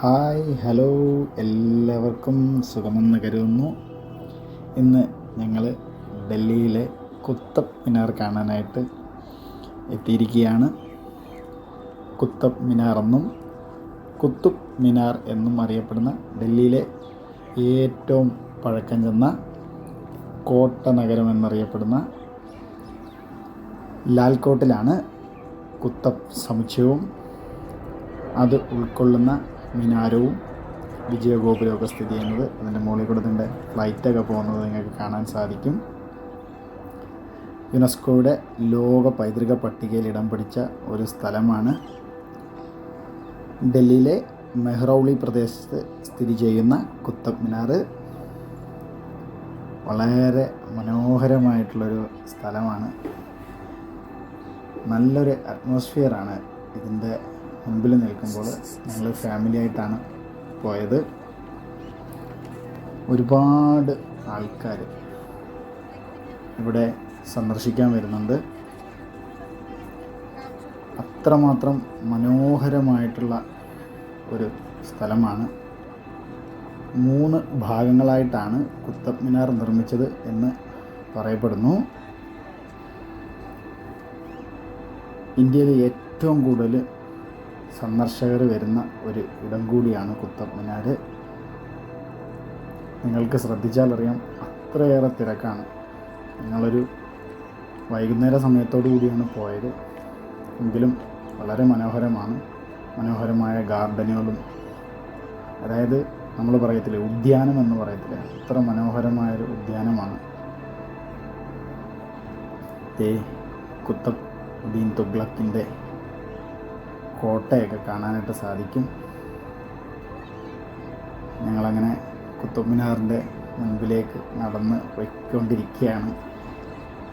Hi hello, എല്ലാവർക്കും സുഖമെന്ന് കരുതുന്നു. ഇന്ന് ഞങ്ങൾ ഡൽഹിയിലെ കുത്തബ് മിനാർ കാണാനായിട്ട് എത്തിയിരിക്കുകയാണ്. കുത്തബ് മിനാർ എന്നും കുത്തുബ് മിനാർ എന്നും അറിയപ്പെടുന്ന ഡൽഹിയിലെ ഏറ്റവും പഴക്കം ചെന്ന കോട്ട നഗരം എന്നറിയപ്പെടുന്ന ലാൽകോട്ടിലാണ് കുത്തബ് സമുച്ചയവും അത് ഉൾക്കൊള്ളുന്ന മിനാരവും വിജയഗോപുരമൊക്കെ സ്ഥിതി ചെയ്യുന്നത്. അതിൻ്റെ മുകളിൽ കൂടെ ഇതിൻ്റെ ഫ്ലൈറ്റൊക്കെ പോകുന്നത് നിങ്ങൾക്ക് കാണാൻ സാധിക്കും. യുനെസ്കോയുടെ ലോക പൈതൃക പട്ടികയിൽ ഇടം പിടിച്ച ഒരു സ്ഥലമാണ്. ഡൽഹിയിലെ മെഹ്റൗളി പ്രദേശത്ത് സ്ഥിതി ചെയ്യുന്ന കുത്തബ് മിനാർ വളരെ മനോഹരമായിട്ടുള്ളൊരു സ്ഥലമാണ്. നല്ലൊരു അറ്റ്മോസ്ഫിയറാണ് ഇതിൻ്റെ മുൻപിൽ നിൽക്കുമ്പോൾ. ഞങ്ങൾ ഫാമിലി ആയിട്ടാണ് പോയത്. ഒരുപാട് ആൾക്കാർ ഇവിടെ സന്ദർശിക്കാൻ വരുന്നുണ്ട്. അത്രമാത്രം മനോഹരമായിട്ടുള്ള ഒരു സ്ഥലമാണ്. 3 ഭാഗങ്ങളായിട്ടാണ് കുത്തബ് മിനാർ നിർമ്മിച്ചത് എന്ന് പറയപ്പെടുന്നു. ഇന്ത്യയിൽ ഏറ്റവും കൂടുതൽ സന്ദർശകർ വരുന്ന ഒരു ഇടം കൂടിയാണ് കുത്തബ് മിനാർ. നിങ്ങൾക്ക് ശ്രദ്ധിച്ചാലറിയാം, അത്രയേറെ തിരക്കാണ്. ഞങ്ങളൊരു വൈകുന്നേര സമയത്തോടു കൂടിയാണ് പോയത്. എങ്കിലും വളരെ മനോഹരമാണ്. മനോഹരമായ ഗാർഡനുകളും, അതായത് നമ്മൾ പറയത്തില്ലേ ഉദ്യാനം എന്ന് പറയത്തില്ലേ, അത്ര മനോഹരമായൊരു ഉദ്യാനമാണ്. കുത്തബ് ഉദ്ദീൻ തുഗ്ലക്കിൻ്റെ കോട്ടയൊക്കെ കാണാനായിട്ട് സാധിക്കും. ഞങ്ങളങ്ങനെ കുത്തബ് മിനാറിൻ്റെ മുൻപിലേക്ക് നടന്ന് പോയിക്കൊണ്ടിരിക്കുകയാണ്.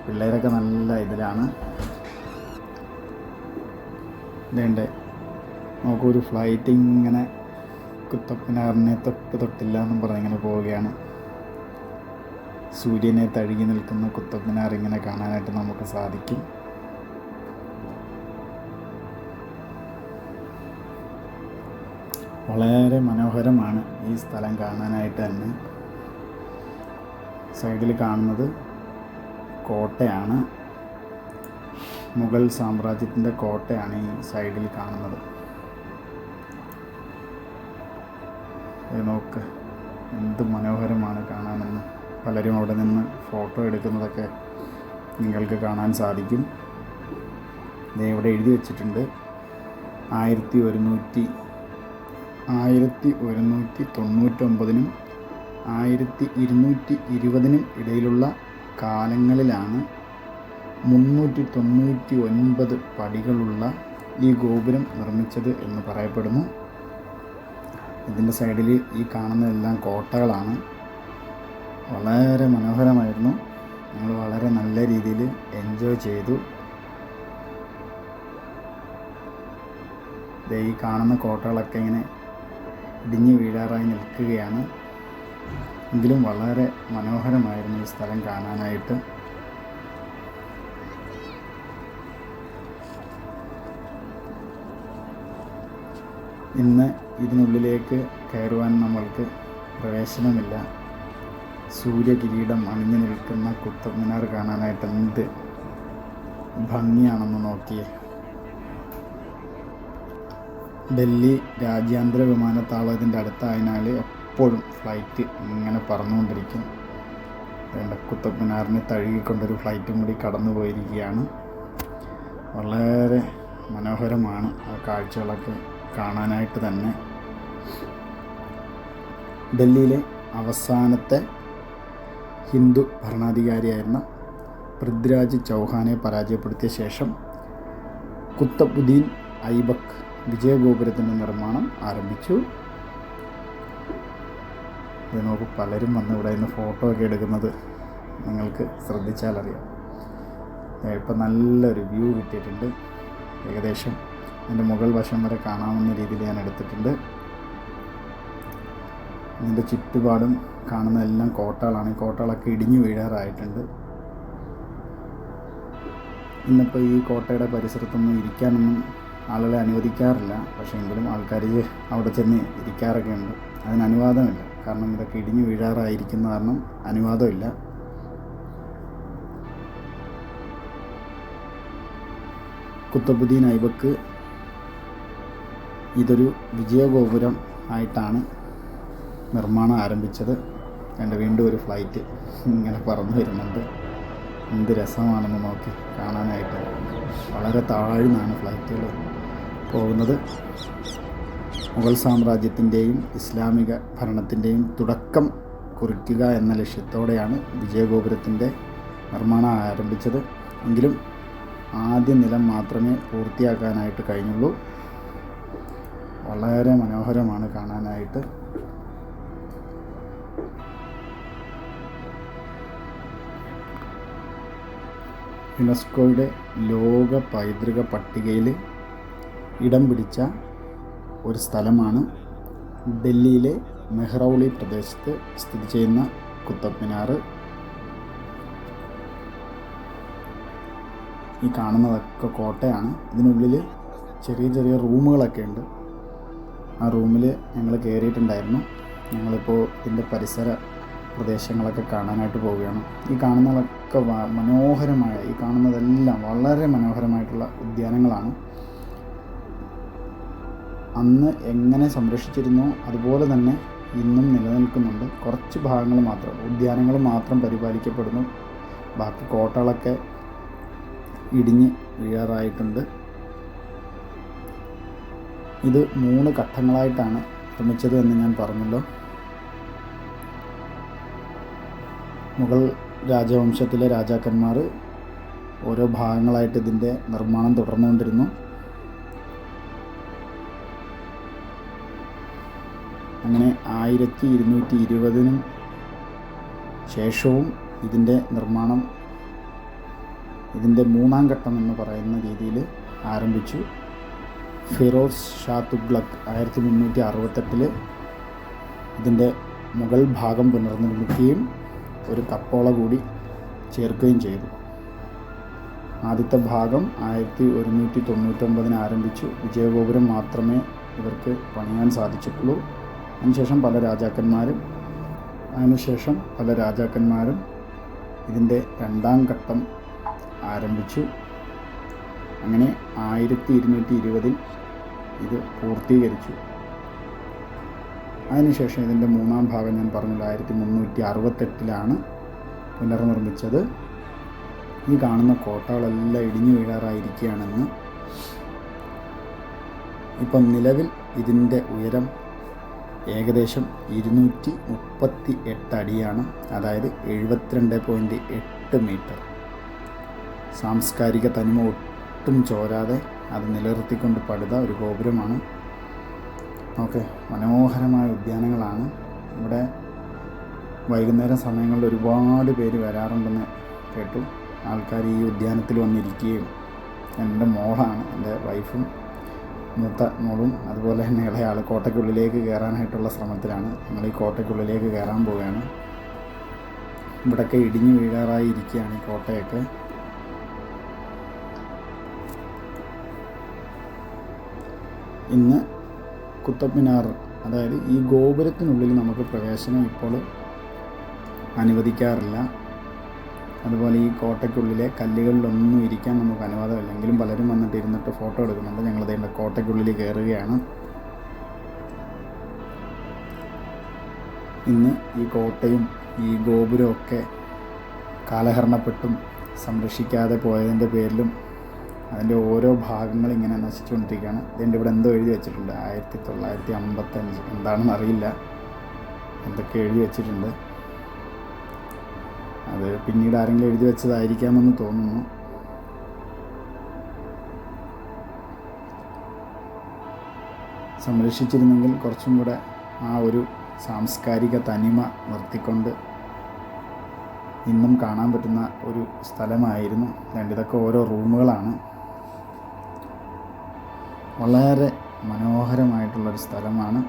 പിള്ളേരൊക്കെ നല്ല ഇതിലാണ്. ഇതേണ്ട നമുക്കൊരു ഫ്ലൈറ്റ് ഇങ്ങനെ കുത്തബ് മിനാറിനെ തൊട്ടില്ല എന്നും പറഞ്ഞിങ്ങനെ പോവുകയാണ്. സൂര്യനെ തഴുകി നിൽക്കുന്ന കുത്തബ് മിനാർ ഇങ്ങനെ കാണാനായിട്ട് നമുക്ക് സാധിക്കും. വളരെ മനോഹരമാണ് ഈ സ്ഥലം കാണാനായിട്ട് തന്നെ. സൈഡിൽ കാണുന്നത് കോട്ടയാണ്. മുഗൾ സാമ്രാജ്യത്തിൻ്റെ കോട്ടയാണ് ഈ സൈഡിൽ കാണുന്നത്. നോക്ക്, എന്ത് മനോഹരമാണ് കാണാനെന്ന്. പലരും അവിടെ നിന്ന് ഫോട്ടോ എടുക്കുന്നതൊക്കെ നിങ്ങൾക്ക് കാണാൻ സാധിക്കും. ഇവിടെ എഴുതി വച്ചിട്ടുണ്ട് 1199 1220 ഇടയിലുള്ള കാലങ്ങളിലാണ് 399 പടികളുള്ള ഈ ഗോപുരം നിർമ്മിച്ചത് എന്ന് പറയപ്പെടുന്നു. ഇതിൻ്റെ സൈഡിൽ ഈ കാണുന്നതെല്ലാം കോട്ടകളാണ്. വളരെ മനോഹരമായിരുന്നു. ഞങ്ങൾ വളരെ നല്ല രീതിയിൽ എൻജോയ് ചെയ്തു. ഈ കാണുന്ന കോട്ടകളൊക്കെ ഇങ്ങനെ ഇടിഞ്ഞു വീഴാറായി നിൽക്കുകയാണ്. എങ്കിലും വളരെ മനോഹരമായിരുന്നു ഈ സ്ഥലം കാണാനായിട്ട്. ഇന്ന് ഇതിനുള്ളിലേക്ക് കയറുവാൻ നമ്മൾക്ക് പ്രവേശനമില്ല. സൂര്യകിരീടം അണിഞ്ഞു നിൽക്കുന്ന കുത്തബ് മിനാർ കാണാനായിട്ട് എന്ത് ഭംഗിയാണെന്ന് നോക്കിയേ. ഡൽഹി രാജ്യാന്തര വിമാനത്താവളത്തിൻ്റെ അടുത്തായതിനാൽ എപ്പോഴും ഫ്ലൈറ്റ് ഇങ്ങനെ പറന്നുകൊണ്ടിരിക്കും. കുത്തബ് മിനാറിനെ തഴുകിക്കൊണ്ടൊരു ഫ്ലൈറ്റും കൂടി കടന്നു പോയിരിക്കുകയാണ്. വളരെ മനോഹരമാണ് ആ കാഴ്ചകളൊക്കെ കാണാനായിട്ട് തന്നെ. ഡൽഹിയിലെ അവസാനത്തെ ഹിന്ദു ഭരണാധികാരിയായിരുന്ന പൃഥ്വിരാജ് ചൗഹാനെ പരാജയപ്പെടുത്തിയ ശേഷം കുത്തബുദ്ദീൻ ഐബക്ക് വിജയഗോപുരത്തിൻ്റെ നിർമ്മാണം ആരംഭിച്ചു. ഇത് നോക്ക്, പലരും വന്ന് ഇവിടെ നിന്ന് ഫോട്ടോ ഒക്കെ എടുക്കുന്നത് നിങ്ങൾക്ക് ശ്രദ്ധിച്ചാലറിയാം. ഇപ്പം നല്ലൊരു വ്യൂ കിട്ടിയിട്ടുണ്ട്. ഏകദേശം അതിൻ്റെ മുകൾ വശം വരെ കാണാവുന്ന രീതിയിൽ ഞാൻ എടുത്തിട്ടുണ്ട്. ഇതിൻ്റെ ചുറ്റുപാടും കാണുന്ന എല്ലാം കോട്ടകളാണ്. ഈ കോട്ടകളൊക്കെ ഇടിഞ്ഞു വീഴാറായിട്ടുണ്ട്. ഇന്നിപ്പോൾ ഈ കോട്ടയുടെ പരിസരത്തൊന്നും ഇരിക്കാനൊന്നും ആളുകളെ അനുവദിക്കാറില്ല. പക്ഷേ എങ്കിലും ആൾക്കാർ അവിടെ ചെന്ന് ഇരിക്കാറൊക്കെ ഉണ്ട്. അതിന് അനുവാദമില്ല, കാരണം ഇതൊക്കെ ഇടിഞ്ഞു വീഴാറായിരിക്കുന്ന കാരണം അനുവാദമില്ല. കുത്തബുദ്ദീൻ ഐബക്ക് ഇതൊരു വിജയഗോപുരം ആയിട്ടാണ് നിർമ്മാണം ആരംഭിച്ചത്. വീണ്ടും ഒരു ഫ്ലൈറ്റ് ഇങ്ങനെ പറന്നു വരുന്നുണ്ട്. എന്ത് രസമാണെന്ന് നോക്കി കാണാനായിട്ട്. വളരെ താഴ്ന്നാണ് ഫ്ലൈറ്റുകൾ പോകുന്നത്. മുഗൾ സാമ്രാജ്യത്തിൻ്റെയും ഇസ്ലാമിക ഭരണത്തിൻ്റെയും തുടക്കം കുറിക്കുക എന്ന ലക്ഷ്യത്തോടെയാണ് വിജയഗോപുരത്തിൻ്റെ നിർമ്മാണം ആരംഭിച്ചത്. എങ്കിലും ആദ്യ നിലം മാത്രമേ പൂർത്തിയാക്കാനായിട്ട് കഴിഞ്ഞുള്ളൂ. വളരെ മനോഹരമാണ് കാണാനായിട്ട്. യുനെസ്കോയുടെ ലോക പൈതൃക പട്ടികയിൽ ഇടം പിടിച്ച ഒരു സ്ഥലമാണ് ഡൽഹിയിലെ മെഹ്റൗളി പ്രദേശത്ത് സ്ഥിതി ചെയ്യുന്ന കുത്തബ് മിനാർ. ഈ കാണുന്നതൊക്കെ കോട്ടയാണ്. ഇതിനുള്ളിൽ ചെറിയ ചെറിയ റൂമുകളൊക്കെ ഉണ്ട്. ആ റൂമിൽ ഞങ്ങൾ കയറിയിട്ടുണ്ടായിരുന്നു. ഞങ്ങളിപ്പോൾ ഇതിൻ്റെ പരിസര പ്രദേശങ്ങളൊക്കെ കാണാനായിട്ട് പോവുകയാണ്. ഈ കാണുന്നതൊക്കെ മനോഹരമായ, ഈ കാണുന്നതെല്ലാം വളരെ മനോഹരമായിട്ടുള്ള ഉദ്യാനങ്ങളാണ്. അന്ന് എങ്ങനെ സംരക്ഷിച്ചിരുന്നോ അതുപോലെ തന്നെ ഇന്നും നിലനിൽക്കുന്നുണ്ട്. കുറച്ച് ഭാഗങ്ങൾ മാത്രം, ഉദ്യാനങ്ങൾ മാത്രം പരിപാലിക്കപ്പെടുന്നു. ബാക്കി കോട്ടകളൊക്കെ ഇടിഞ്ഞ് വീഴാറായിട്ടുണ്ട്. ഇത് 3 ഘട്ടങ്ങളായിട്ടാണ് നിർമ്മിച്ചത് എന്ന് ഞാൻ പറഞ്ഞല്ലോ. മുഗൾ രാജവംശത്തിലെ രാജാക്കന്മാർ ഓരോ ഭാഗങ്ങളായിട്ട് ഇതിൻ്റെ നിർമ്മാണം തുടർന്നുകൊണ്ടിരുന്നു. അങ്ങനെ 1220 ശേഷവും ഇതിൻ്റെ നിർമ്മാണം ഇതിൻ്റെ 3-ാം ഘട്ടം എന്ന് പറയുന്ന രീതിയിൽ ആരംഭിച്ചു. ഫിറോസ് ഷാ തുഗ്ലക്ക് 1368 ഇതിൻ്റെ മുകൾ ഭാഗം പുനർനിർമ്മിക്കുകയും ഒരു കപ്പോള കൂടി ചേർക്കുകയും ചെയ്തു. ആദ്യത്തെ ഭാഗം 1199 ആരംഭിച്ചു. വിജയഗോപുരം മാത്രമേ ഇവർക്ക് പണിയാൻ സാധിച്ചിട്ടുള്ളൂ. അതിനുശേഷം പല രാജാക്കന്മാരും ഇതിൻ്റെ 2-ാം ഘട്ടം ആരംഭിച്ചു. അങ്ങനെ 1220 ഇത് പൂർത്തീകരിച്ചു. അതിനുശേഷം ഇതിൻ്റെ 3-ാം ഭാഗം ഞാൻ പറഞ്ഞില്ല, 1368 പുനർനിർമ്മിച്ചത്. ഈ കാണുന്ന കോട്ടകളെല്ലാം ഇടിഞ്ഞു വീഴാറായിരിക്കുകയാണെന്ന്. ഇപ്പം നിലവിൽ ഇതിൻ്റെ ഉയരം ഏകദേശം 238 അടിയാണ്, അതായത് 72.8 മീറ്റർ. സാംസ്കാരിക തനിമ ഒട്ടും ചോരാതെ അത് നിലനിർത്തിക്കൊണ്ട് പണിത ഒരു ഗോപുരമാണ്. ഓക്കെ, മനോഹരമായ ഉദ്യാനങ്ങളാണ്. ഇവിടെ വൈകുന്നേരം സമയങ്ങളിൽ ഒരുപാട് പേര് വരാറുണ്ടെന്ന് കേട്ടു. ആൾക്കാർ ഈ ഉദ്യാനത്തിൽ വന്നിരിക്കുകയും, എൻ്റെ മോളാണ്, എൻ്റെ വൈഫും മൂത്ത മോളും അതുപോലെ തന്നെ ഇളയാൾ കോട്ടയ്ക്കുള്ളിലേക്ക് കയറാനായിട്ടുള്ള ശ്രമത്തിലാണ്. ഞങ്ങൾ ഈ കോട്ടയ്ക്കുള്ളിലേക്ക് കയറാൻ പോവുകയാണ്. ഇവിടെയൊക്കെ ഇടിഞ്ഞു വീഴാറായി ഇരിക്കുകയാണ് ഈ കോട്ടയൊക്കെ. ഇന്ന് കുത്തബ് മിനാർ, അതായത് ഈ ഗോപുരത്തിനുള്ളിൽ നമുക്ക് പ്രവേശനം ഇപ്പോൾ അനുവദിക്കാറില്ല. അതുപോലെ ഈ കോട്ടയ്ക്കുള്ളിലെ കല്ലുകളിലൊന്നും ഇരിക്കാൻ നമുക്ക് അനുവാദമില്ല. എങ്കിലും പലരും വന്നിട്ട് ഇരുന്നിട്ട് ഫോട്ടോ എടുക്കുന്നുണ്ട്. ഞങ്ങളിതേണ്ട കോട്ടയ്ക്കുള്ളിൽ കയറുകയാണ്. ഇന്ന് ഈ കോട്ടയും ഈ ഗോപുരമൊക്കെ കാലഹരണപ്പെട്ടും സംരക്ഷിക്കാതെ പോയതിൻ്റെ പേരിലും അതിൻ്റെ ഓരോ ഭാഗങ്ങൾ ഇങ്ങനെ നശിച്ചുകൊണ്ടിരിക്കുകയാണ്. ഇതിൻ്റെ ഇവിടെ എന്തോ എഴുതി വെച്ചിട്ടുണ്ട്, 1955 എന്താണെന്ന് അറിയില്ല, എന്തൊക്കെ എഴുതി വെച്ചിട്ടുണ്ട്. അത് പിന്നീട് ആരെങ്കിലും എഴുതി വെച്ചതായിരിക്കാമെന്ന് തോന്നുന്നു. സംരക്ഷിച്ചിരുന്നെങ്കിൽ കുറച്ചും കൂടെ ആ ഒരു സാംസ്കാരിക തനിമ നിർത്തിക്കൊണ്ട് ഇന്നും കാണാൻ പറ്റുന്ന ഒരു സ്ഥലമായിരുന്നു. ഇതൊക്കെ ഓരോ റൂമുകളാണ്. വളരെ മനോഹരമായിട്ടുള്ളൊരു സ്ഥലമാണ്.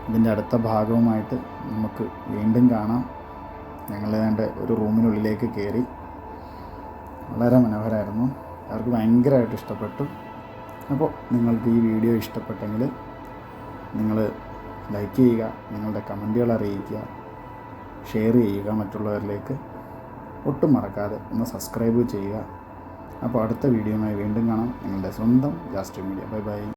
ഇതിൻ്റെ അടുത്ത ഭാഗവുമായിട്ട് നമുക്ക് വീണ്ടും കാണാം. ഞങ്ങൾ ഒരു റൂമിനുള്ളിലേക്ക് കയറി. വളരെ മനോഹരമായിരുന്നു. അവർക്ക് ഭയങ്കരമായിട്ട് ഇഷ്ടപ്പെട്ടു. അപ്പോൾ നിങ്ങൾക്ക് ഈ വീഡിയോ ഇഷ്ടപ്പെട്ടെങ്കിൽ നിങ്ങൾ ലൈക്ക് ചെയ്യുക, നിങ്ങളുടെ കമൻറ്റുകൾ അറിയിക്കുക, ഷെയർ ചെയ്യുക മറ്റുള്ളവരിലേക്ക്. ഒട്ടും മറക്കാതെ ഒന്ന് സബ്സ്ക്രൈബ് ചെയ്യുക. അപ്പോൾ അടുത്ത വീഡിയോയുമായി വീണ്ടും കാണാം. നിങ്ങളുടെ സ്വന്തം ജാസ്റ്റി മീഡിയ. Bye bye.